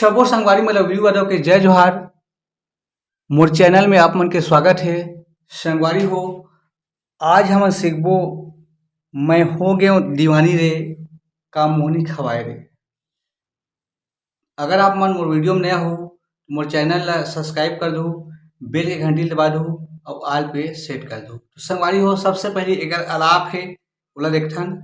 सबो संगवारी मतलब वीडियो वालों के जय जोहार। मोर चैनल में आप मन के स्वागत है। संगवारी हो, आज हम सीखबो मैं हो गयो दीवानी रे का मोहनी खवाए रे। अगर आप मन मोर वीडियो में नया हो तो मोर चैनल ला सब्सक्राइब कर दो, बेल के घंटी दबा दो और आल पे सेट कर दो। तो संगवारी हो, सबसे पहले एक आलाप है ओला देखथन।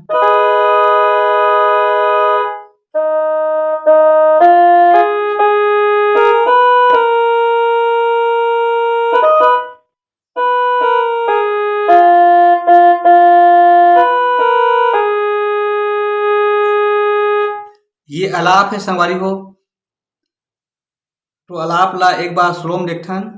ये आलाप है संगवारी हो। तो आलाप ला एक बार स्लो में देखथन।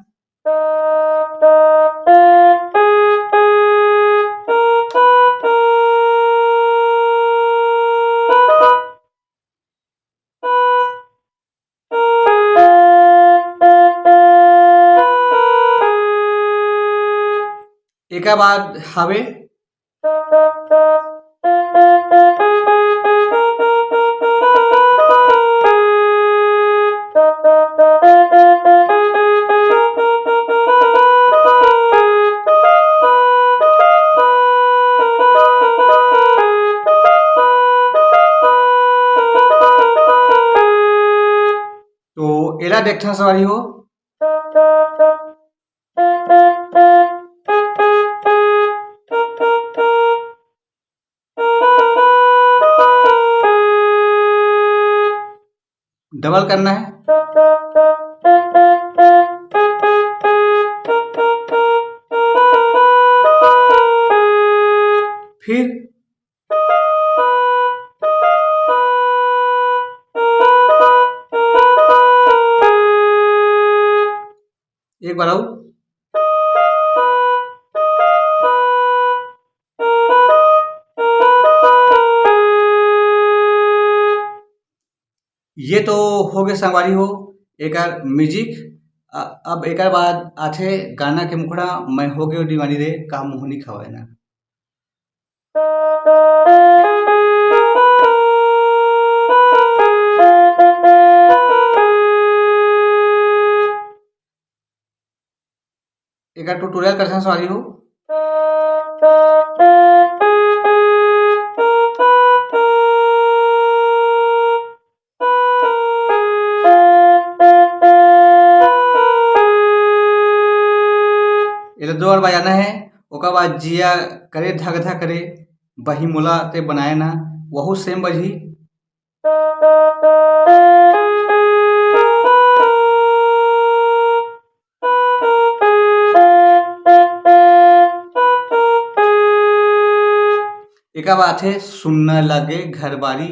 एक बाद हवे तो एला देखथन सवारी हो। डबल करना है। फिर एक बार और। ये तो हो गए संगवारी हो एक म्यूजिक। अब एक बाद आथे गाना के मुखड़ा मैं हो गयो दीवानी रे का मोहनी खवाए ना। एक ट्यूटोरियल कर सवारी हो। ये दो बार बजाना है। ओकर बाद जिया करे धक धक करे बही मोला ते बनाए ना वहू सेम बजी। एक बात है सुनना लगे घर बारी।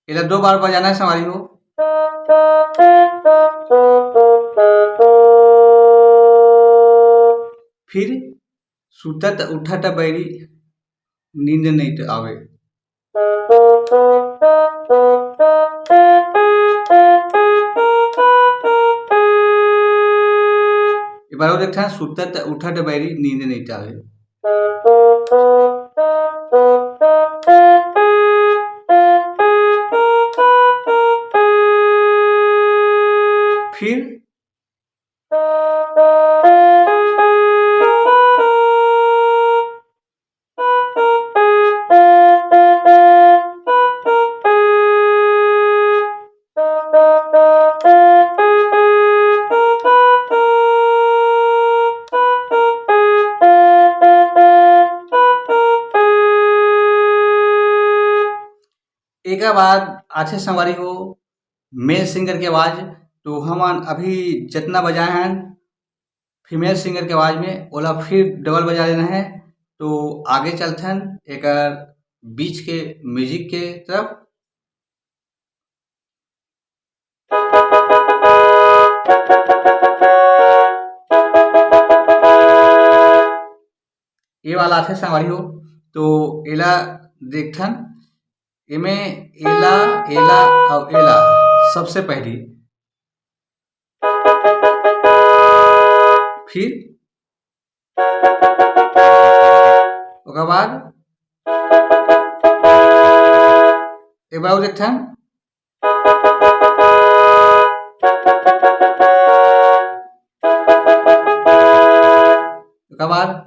इधर दो बार बजाना है सवारी हो। फिर सुतत उठत बैरी नींद नहीं आवे। एक बार और देखते हैं सुतत उठत बैरी नींद नहीं आवे। फिर एक बाद आथे संवारी हो मेल सिंगर की आवाज। तो हम अभी जितना बजाए हैं फीमेल सिंगर की आवाज में ओला फिर डबल बजा लेना है। तो आगे चलते हैं एक बीच के म्यूजिक के तरफ। ये वाला थे संगवारी हो। तो एला देखथन एमे एला एला और एला सबसे पहली। फिर ओकर बाद एक बार और देखथन। ओकर बाद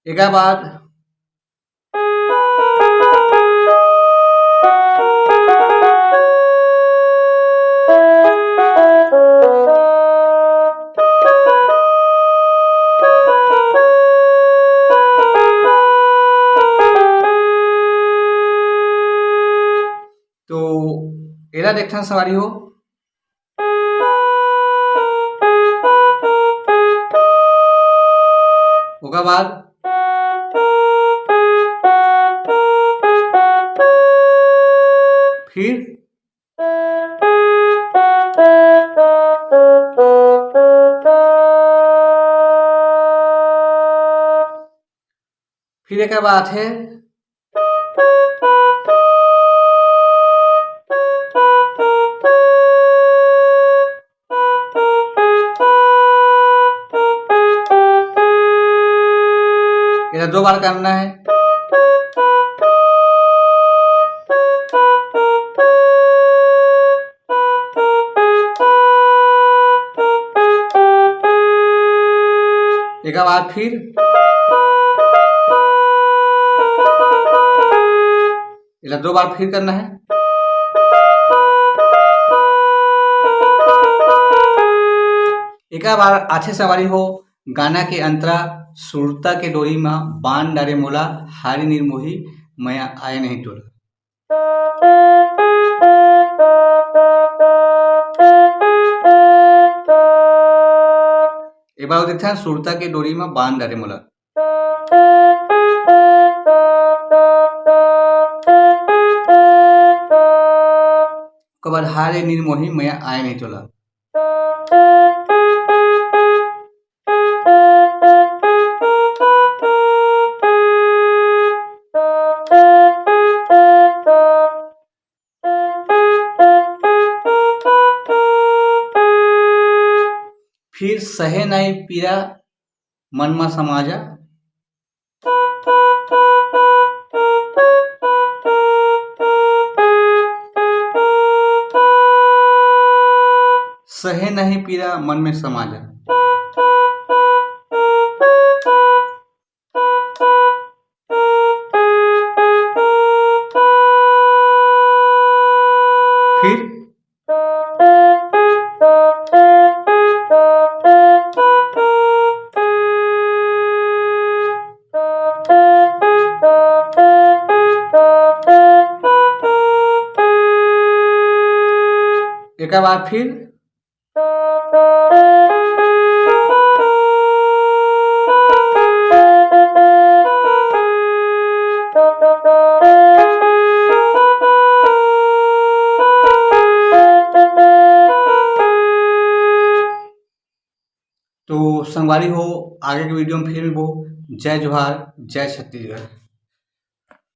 एकर बाद तो एला देखथन संगवारी हो। ओकर बाद फिर एक बात है इधर 2 बार करना है। एक बार फिर इधर 2 बार फिर करना है। एक बार आछे सवारी हो गाना के अंतरा सुरता के डोरी में बान डारे मोला हारी निर्मोही मैं आए नहीं टोला। एक बार देखते सुरता के डोरी में बान डारे मोला। कबर हारे निर्मोही मैं आए नहीं टोला। फिर सहे नहीं पीरा मन में समाजा। सहे नहीं पीरा मन में समाजा। फिर एक बार फिर तो संगवारी हो आगे के वीडियो में फिर मिलबो। जय जोहार, जय छत्तीसगढ़।